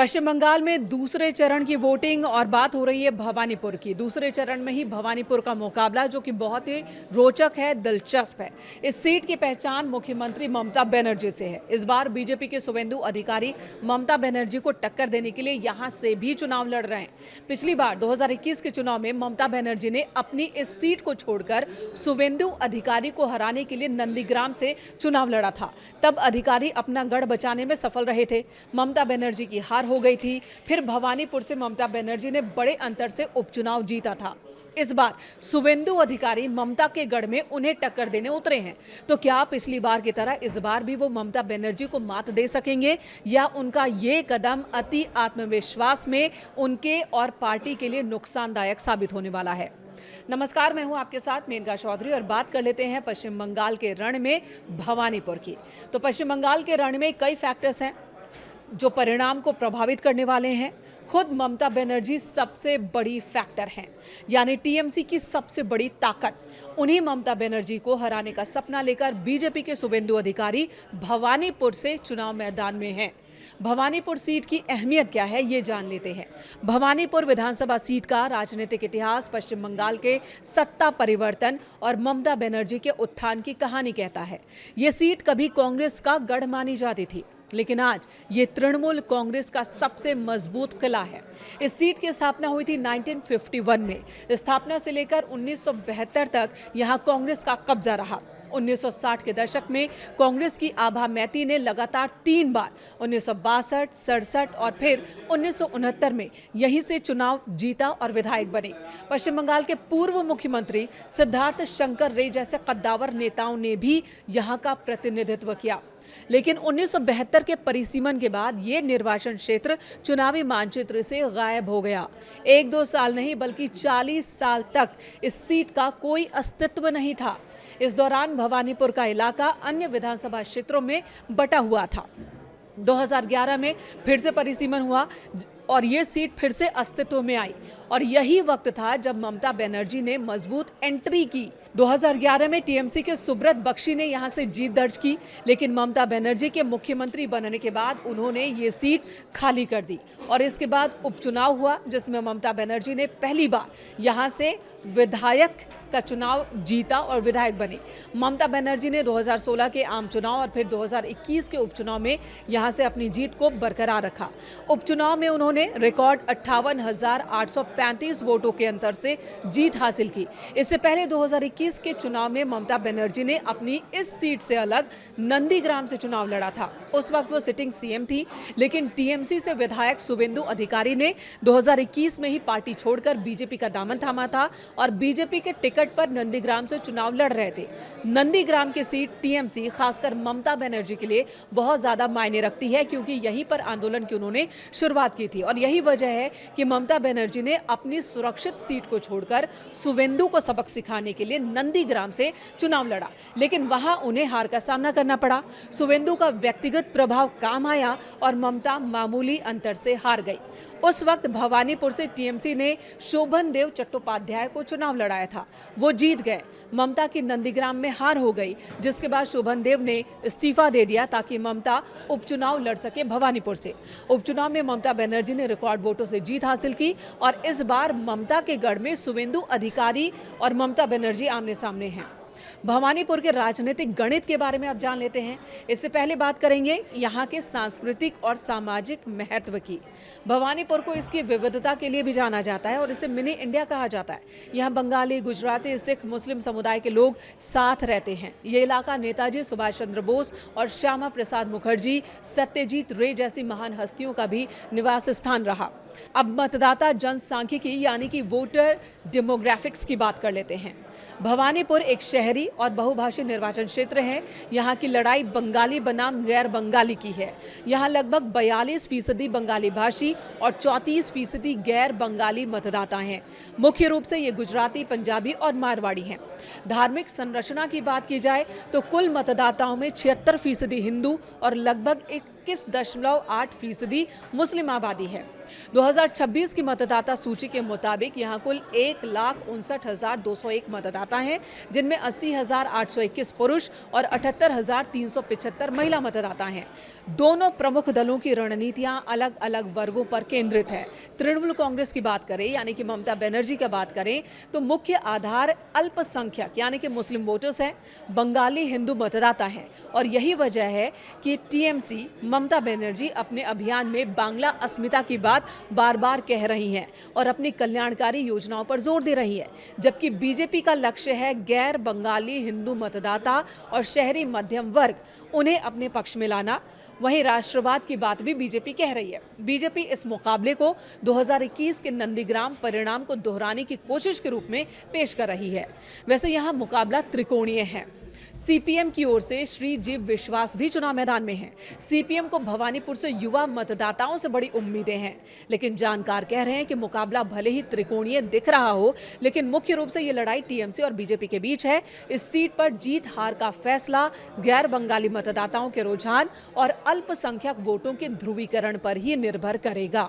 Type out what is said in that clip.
पश्चिम बंगाल में दूसरे चरण की वोटिंग और बात हो रही है भवानीपुर की। दूसरे चरण में ही भवानीपुर का मुकाबला जो कि बहुत ही रोचक है, दिलचस्प है। इस सीट की पहचान मुख्यमंत्री ममता बनर्जी से है। इस बार बीजेपी के शुभेंदु अधिकारी ममता बनर्जी को टक्कर देने के लिए यहां से भी चुनाव लड़ रहे हैं। पिछली बार 2021 के चुनाव में ममता बनर्जी ने अपनी इस सीट को छोड़कर शुभेंदु अधिकारी को हराने के लिए नंदीग्राम से चुनाव लड़ा था। तब अधिकारी अपना गढ़ बचाने में सफल रहे थे। ममता बनर्जी की हार हो गई थी। फिर भवानीपुर से ममता बनर्जी ने बड़े अंतर से उपचुनाव जीता था। इस बार शुभेंदु अधिकारी ममता के गढ़ में उन्हें टक्कर देने उतरे हैं। तो क्या पिछली बार की तरह इस बार भी वो ममता बनर्जी को मात दे सकेंगे या उनका ये कदम अति आत्मविश्वास में उनके और पार्टी के लिए नुकसानदायक साबित होने वाला है? नमस्कार, मैं हूं आपके साथ मेनका चौधरी और बात कर लेते हैं पश्चिम बंगाल के रण में भवानीपुर की। तो पश्चिम बंगाल के रण में कई फैक्टर्स हैं जो परिणाम को प्रभावित करने वाले हैं। खुद ममता बनर्जी सबसे बड़ी फैक्टर हैं, यानी टीएमसी की सबसे बड़ी ताकत। उन्हीं ममता बनर्जी को हराने का सपना लेकर बीजेपी के शुभेंदु अधिकारी भवानीपुर से चुनाव मैदान में हैं। भवानीपुर सीट की अहमियत क्या है, ये जान लेते हैं। भवानीपुर विधानसभा सीट का राजनीतिक इतिहास पश्चिम बंगाल के सत्ता परिवर्तन और ममता बनर्जी के उत्थान की कहानी कहता है। ये सीट कभी कांग्रेस का गढ़ मानी जाती थी, लेकिन आज ये तृणमूल कांग्रेस का सबसे मजबूत किला है। इस सीट की स्थापना हुई थी 1951 में। स्थापना से लेकर 1972 तक यहाँ कांग्रेस का कब्जा रहा। 1960 के दशक में कांग्रेस की आभा मैती ने लगातार 3 बार 1962, 67 और फिर 1969 में यहीं से चुनाव जीता और विधायक बने। पश्चिम बंगाल के पूर्व मुख्यमंत्री सिद्धार्थ शंकर रे जैसे कद्दावर नेताओं ने भी यहाँ का प्रतिनिधित्व किया। लेकिन 1972 के परिसीमन के बाद ये निर्वाचन क्षेत्र चुनावी मानचित्र से गायब हो गया। 1-2 साल नहीं बल्कि 40 साल तक इस सीट का कोई अस्तित्व नहीं था। इस दौरान भवानीपुर का इलाका अन्य विधानसभा क्षेत्रों में बटा हुआ था। 2011 में फिर से परिसीमन हुआ और ये सीट फिर से अस्तित्व में आई और यही वक्त था जब ममता बनर्जी ने मजबूत एंट्री की। 2011 में टीएमसी के सुब्रत बख्शी ने यहां से जीत दर्ज की, लेकिन ममता बनर्जी के मुख्यमंत्री बनने के बाद उन्होंने ये सीट खाली कर दी और इसके बाद उपचुनाव हुआ जिसमें ममता बनर्जी ने पहली बार यहां से विधायक का चुनाव जीता और विधायक बने। ममता बनर्जी ने 2016 के आम चुनाव और फिर 2021 के उपचुनाव में यहां से अपनी जीत को बरकरार रखा। उपचुनाव में उन्होंने रिकॉर्ड 58,835 वोटों के अंतर से जीत हासिल की। इससे पहले 2021 के चुनाव में ममता बनर्जी ने अपनी इस सीट से अलग नंदीग्राम से चुनाव लड़ा था। उस वक्त वो सिटिंग सीएम थी, लेकिन टीएमसी से विधायक शुभेंदु अधिकारी ने 2021 में ही पार्टी छोड़कर बीजेपी का दामन थामा था और बीजेपी के टिकट पर नंदीग्राम से चुनाव लड़ रहे थे। नंदीग्राम की सीट टीएमसी खासकर ममता बनर्जी के लिए बहुत ज्यादा मायने रखती है, क्योंकि यहीं पर आंदोलन की उन्होंने शुरुआत की थी और यही वजह है कि ममता बनर्जी ने अपनी सुरक्षित सीट को छोड़कर शुभेंदु को सबक सिखाने के लिए नंदीग्राम से चुनाव लड़ा, लेकिन वहां उन्हें हार का सामना करना पड़ा। शुभेंदु का व्यक्तिगत प्रभाव काम आया और ममता मामूली अंतर से हार गई। उस वक्त भवानीपुर से टीएमसी ने शोभन देव चट्टोपाध्याय को चुनाव लड़ाया था, वो जीत गए। ममता की नंदीग्राम में हार हो गई, जिसके बाद शोभन देव ने इस्तीफा दे दिया ताकि ममता उपचुनाव लड़ सके भवानीपुर से। उपचुनाव में ममता बनर्जी ने रिकॉर्ड वोटों से जीत हासिल की और इस बार ममता के गढ़ में शुभेंदु अधिकारी और ममता बनर्जी आमने सामने हैं। भवानीपुर के राजनीतिक गणित के बारे में अब जान लेते हैं। इससे पहले बात करेंगे यहाँ के सांस्कृतिक और सामाजिक महत्व की। भवानीपुर को इसकी विविधता के लिए भी जाना जाता है और इसे मिनी इंडिया कहा जाता है। यहाँ बंगाली, गुजराती, सिख, मुस्लिम समुदाय के लोग साथ रहते हैं। ये इलाका नेताजी सुभाष चंद्र बोस और श्यामा प्रसाद मुखर्जी, सत्यजीत रे जैसी महान हस्तियों का भी निवास स्थान रहा। अब मतदाता जनसांख्यिकी यानी कि वोटर डेमोग्राफिक्स की बात कर लेते हैं। भवानीपुर एक शहरी और बहुभाषी निर्वाचन क्षेत्र है। यहाँ की लड़ाई बंगाली बनाम गैर बंगाली की है। यहाँ लगभग 42% बंगाली भाषी और 34% गैर बंगाली मतदाता हैं। मुख्य रूप से ये गुजराती, पंजाबी और मारवाड़ी हैं। धार्मिक संरचना की बात की जाए तो कुल मतदाताओं में 76% हिंदू और लगभग 21.8% मुस्लिम आबादी है। 2026 की मतदाता सूची के मुताबिक यहाँ कुल 1,59,201 मतदाता हैं, जिनमें 80,821 पुरुष और 78,375 महिला मतदाता हैं। दोनों प्रमुख दलों की रणनीतियां अलग अलग वर्गों पर केंद्रित है। तृणमूल कांग्रेस की बात करें यानी कि ममता बनर्जी की बात करें तो मुख्य आधार अल्पसंख्यक यानी कि मुस्लिम वोटर्स हैं, बंगाली हिंदू मतदाता हैं और यही वजह है कि टीएमसी ममता बनर्जी अपने अभियान में बांग्ला अस्मिता की बात बार बार कह रही हैं और अपनी कल्याणकारी योजनाओं पर जोर दे रही है, जबकि बीजेपी का लक्ष्य है गैर बंगाली हिंदू मतदाता और शहरी मध्यम वर्ग उन्हें अपने पक्ष में लाना। वहीं राष्ट्रवाद की बात भी बीजेपी कह रही है। बीजेपी इस मुकाबले को 2021 के नंदीग्राम परिणाम को दोहराने की कोशिश के रूप में पेश कर रही है। वैसे यहाँ मुकाबला त्रिकोणीय है। सीपीएम की ओर से श्री जीव विश्वास भी चुनाव मैदान में हैं। सीपीएम को भवानीपुर से युवा मतदाताओं से बड़ी उम्मीदें हैं, लेकिन जानकार कह रहे हैं कि मुकाबला भले ही त्रिकोणीय दिख रहा हो, लेकिन मुख्य रूप से ये लड़ाई टीएमसी और बीजेपी के बीच है। इस सीट पर जीत हार का फैसला गैर बंगाली मतदाताओं के रुझान और अल्पसंख्यक वोटों के ध्रुवीकरण पर ही निर्भर करेगा।